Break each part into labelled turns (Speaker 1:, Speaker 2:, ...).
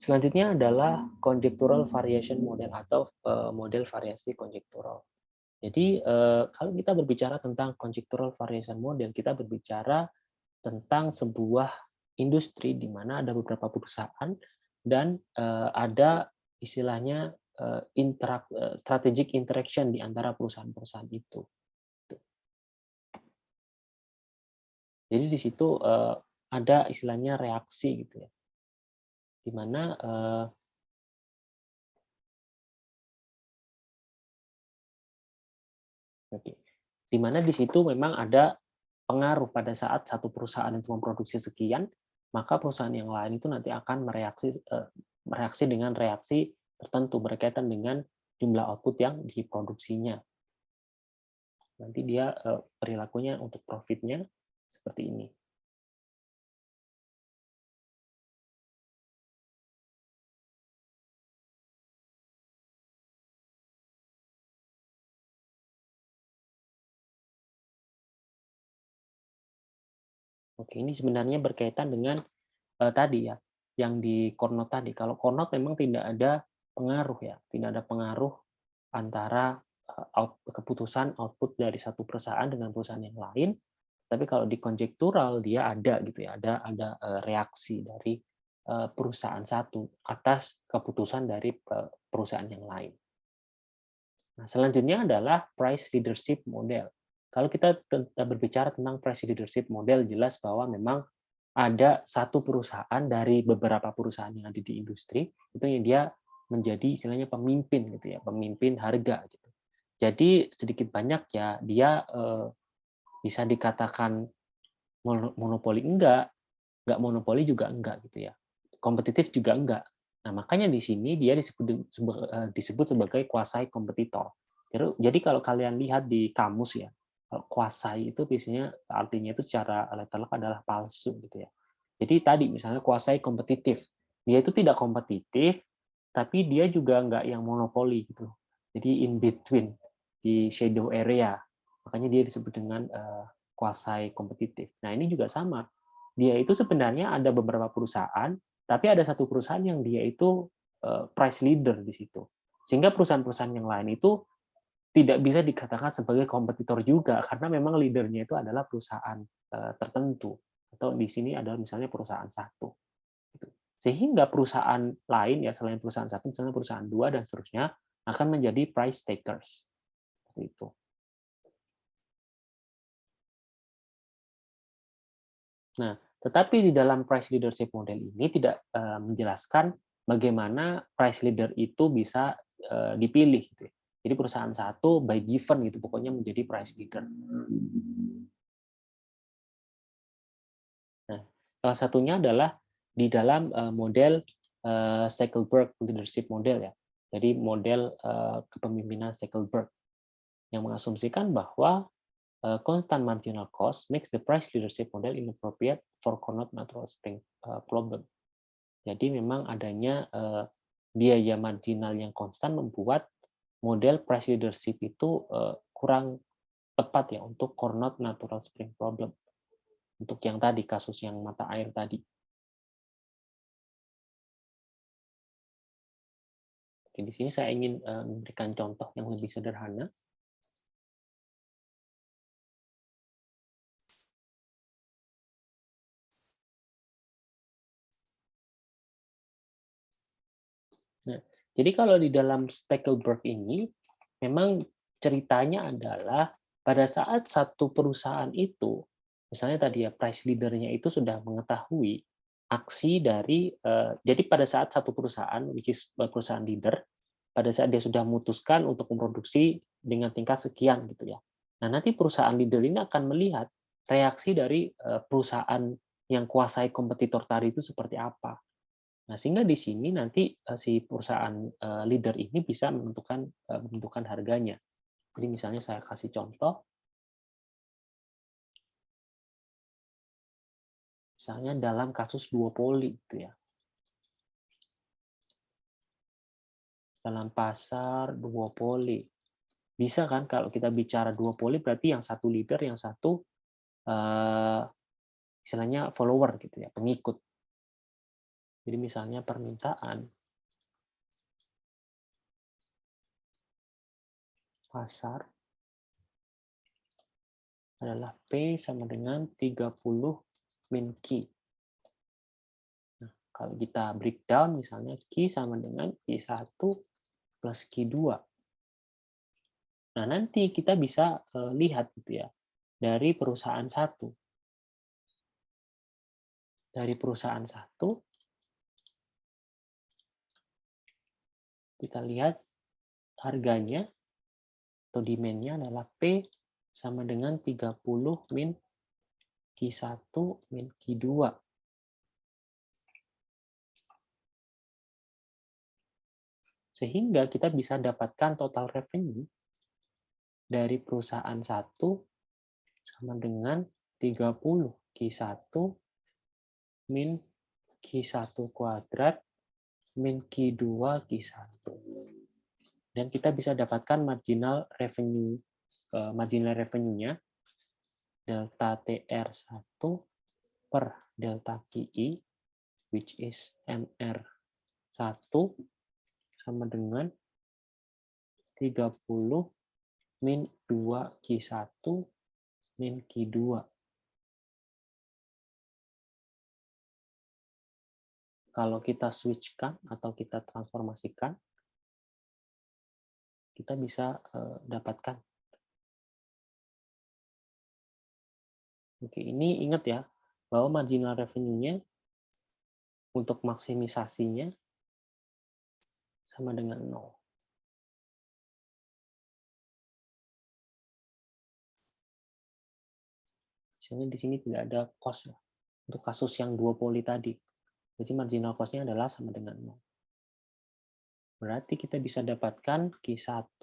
Speaker 1: Selanjutnya adalah conjectural variation model atau model variasi konjektural. Jadi kalau kita berbicara tentang conjectural variation model, kita berbicara tentang sebuah industri di mana ada beberapa perusahaan dan ada istilahnya strategic interaction di antara perusahaan-perusahaan itu. Jadi di situ ada istilahnya reaksi gitu ya, di mana oke, di mana di situ memang ada pengaruh pada saat satu perusahaan itu memproduksi sekian, maka perusahaan yang lain itu nanti akan mereaksi dengan reaksi tertentu berkaitan dengan jumlah output yang diproduksinya. Nanti dia perilakunya untuk profitnya seperti ini. Oke, ini sebenarnya berkaitan dengan tadi ya, yang di Cornot tadi. Kalau Cornot memang tidak ada pengaruh ya, tidak ada pengaruh antara keputusan output dari satu perusahaan dengan perusahaan yang lain. Tapi kalau di konjektural dia ada gitu ya, ada reaksi dari perusahaan satu atas keputusan dari perusahaan yang lain. Nah, selanjutnya adalah price leadership model. Kalau kita berbicara tentang price leadership model, jelas bahwa memang ada satu perusahaan dari beberapa perusahaan yang ada di industri, itu yang dia menjadi istilahnya pemimpin gitu ya, pemimpin harga gitu. Jadi sedikit banyak ya dia bisa dikatakan monopoli enggak monopoli juga enggak gitu ya. Kompetitif juga enggak. Nah, makanya di sini dia disebut sebagai kuasai kompetitor. Jadi kalau kalian lihat di kamus ya, kuasai itu biasanya artinya itu secara letterlock adalah palsu gitu ya. Jadi tadi misalnya kuasai kompetitif, dia itu tidak kompetitif, tapi dia juga enggak yang monopoli gitu. Jadi in between di shadow area. Makanya dia disebut dengan kuasai kompetitif. Nah, ini juga sama. Dia itu sebenarnya ada beberapa perusahaan, tapi ada satu perusahaan yang dia itu price leader di situ. Sehingga perusahaan-perusahaan yang lain itu tidak bisa dikatakan sebagai kompetitor juga karena memang leadernya itu adalah perusahaan tertentu atau di sini adalah misalnya perusahaan satu. Gitu. Sehingga perusahaan lain ya selain perusahaan satu, misalnya perusahaan dua dan seterusnya akan menjadi price takers. Seperti itu. Nah, tetapi di dalam price leadership model ini tidak menjelaskan bagaimana price leader itu bisa dipilih gitu ya. Jadi perusahaan satu by given gitu pokoknya menjadi price leader. Nah, salah satunya adalah di dalam model Stackelberg leadership model ya. Jadi model kepemimpinan Stackelberg yang mengasumsikan bahwa constant marginal cost makes the price leadership model inappropriate for Carnot natural spring problem. Jadi memang adanya biaya marginal yang konstan membuat model price leadership itu kurang tepat ya untuk Carnot natural spring problem. Untuk yang tadi kasus yang mata air tadi. Oke, di sini saya ingin memberikan contoh yang lebih sederhana. Nah, jadi kalau di dalam Stackelberg ini, memang ceritanya adalah pada saat satu perusahaan itu, misalnya tadi ya price leader-nya itu sudah mengetahui aksi dari, jadi pada saat satu perusahaan, which is perusahaan leader, pada saat dia sudah memutuskan untuk memproduksi dengan tingkat sekian gitu ya. Nah, nanti perusahaan leader ini akan melihat reaksi dari perusahaan yang kuasai kompetitor tadi itu seperti apa. Nah, sehingga di sini nanti si perusahaan leader ini bisa menentukan harganya. Jadi misalnya saya kasih contoh, misalnya dalam kasus duopoli gitu ya. Dalam pasar duopoli. Bisa kan kalau kita bicara duopoli berarti yang satu leader, yang satu istilahnya follower gitu ya, pengikut. Jadi misalnya permintaan pasar adalah P sama dengan 30 min Q. Nah, kalau kita breakdown misalnya Q sama dengan Q1 plus Q2. Nah, nanti kita bisa lihat gitu ya, dari perusahaan satu. Dari perusahaan satu, kita lihat harganya atau demand-nya adalah P sama dengan 30 min Q1 min Q2. Sehingga kita bisa dapatkan total revenue dari perusahaan satu sama dengan 30 Q1 min Q1 kuadrat min Q2 Q1. Dan kita bisa dapatkan marginal revenue-nya delta TR1 per delta QI, which is MR1 sama dengan 30 min 2Q1 min Q2. Kalau kita switchkan atau kita transformasikan, kita bisa dapatkan. Oke, ini ingat ya, bahwa marginal revenue-nya untuk maksimisasinya sama dengan 0. Misalnya di sini tidak ada cost ya, untuk kasus yang duopoly tadi. Jadi marginal cost-nya adalah sama dengan 0. Berarti kita bisa dapatkan Q1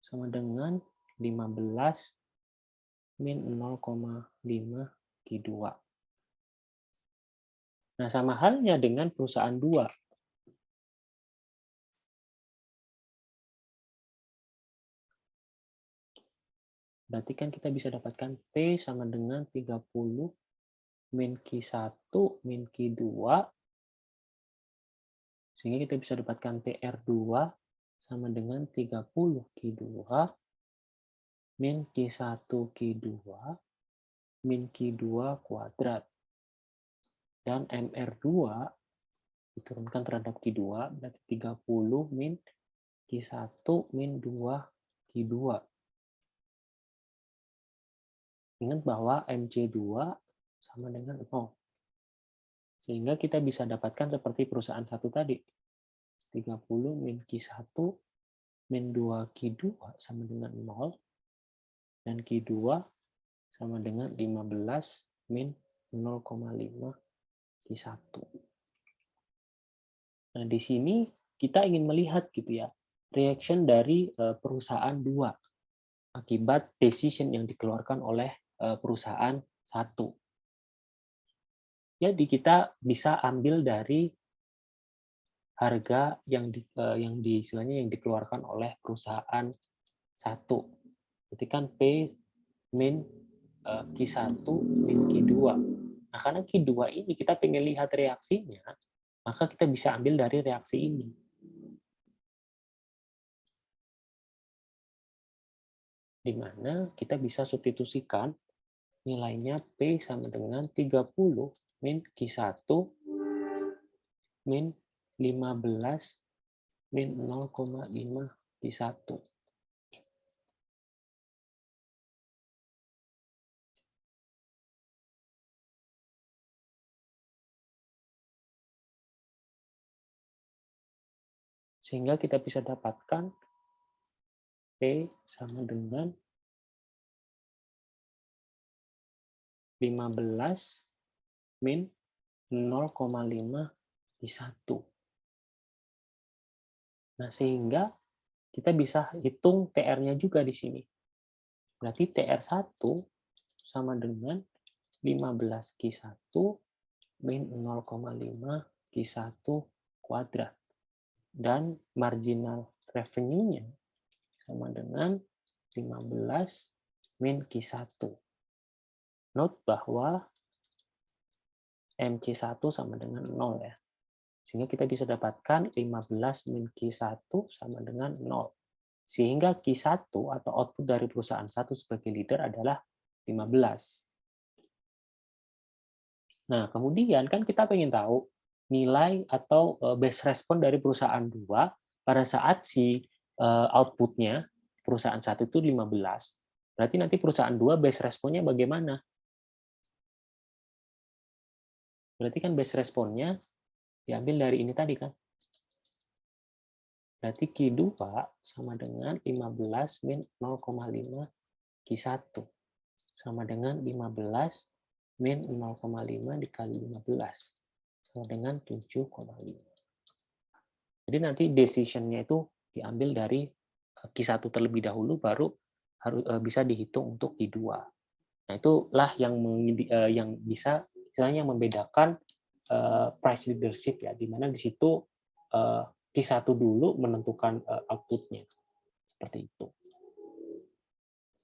Speaker 1: sama dengan 15 min 0,5 Q2. Nah, sama halnya dengan perusahaan 2. Berarti kan kita bisa dapatkan P sama dengan 30 min Q1 min Q2. Sehingga kita bisa dapatkan TR2 sama dengan 30 Q2 min Q1 Q2 min Q2 kuadrat. Dan MR2 diturunkan terhadap Q2 berarti 30 min Q1 min 2 Q2. Ingat bahwa MC2 sama dengan 0. Sehingga kita bisa dapatkan seperti perusahaan satu tadi. 30 min Q1 min 2 Q2 sama dengan 0. Dan Q2 sama dengan 15 min 0,5 Q1. Nah, di sini kita ingin melihat gitu ya, reaction dari perusahaan 2 akibat decision yang dikeluarkan oleh perusahaan 1. Jadi kita bisa ambil dari harga yang istilahnya yang dikeluarkan oleh perusahaan 1. Berarti kan P min Q1 min Q2. Nah, karena Q2 ini kita pengen lihat reaksinya, maka kita bisa ambil dari reaksi ini. Di mana kita bisa substitusikan nilainya P sama dengan 30 min Q1 min 15 min 0,5 Q1. Sehingga kita bisa dapatkan P sama dengan 15 min 0,5 Q1. Nah, sehingga kita bisa hitung TR-nya juga di sini. Berarti TR1 sama dengan 15 Q1 min 0,5 Q1 kuadrat. Dan marginal revenue-nya sama dengan 15 min Q1. Note bahwa MC1 sama dengan 0 ya. Sehingga kita bisa dapatkan 15 min Q1 sama dengan 0. Sehingga Q1 atau output dari perusahaan satu sebagai leader adalah 15. Nah, kemudian kan kita pengen tahu nilai atau base respon dari perusahaan 2 pada saat si output-nya perusahaan satu itu 15. Berarti nanti perusahaan 2 base responnya bagaimana? Berarti kan base responnya diambil dari ini tadi kan. Berarti Q2 sama dengan 15 min 0,5 Q1 sama dengan 15 min 0,5 dikali 15 sama dengan 7,5. Jadi nanti decision-nya itu diambil dari Q1 terlebih dahulu, baru harus bisa dihitung untuk Q2. Nah, itulah yang bisa istilahnya membedakan price leadership ya, di mana di situ Q1 dulu menentukan output-nya.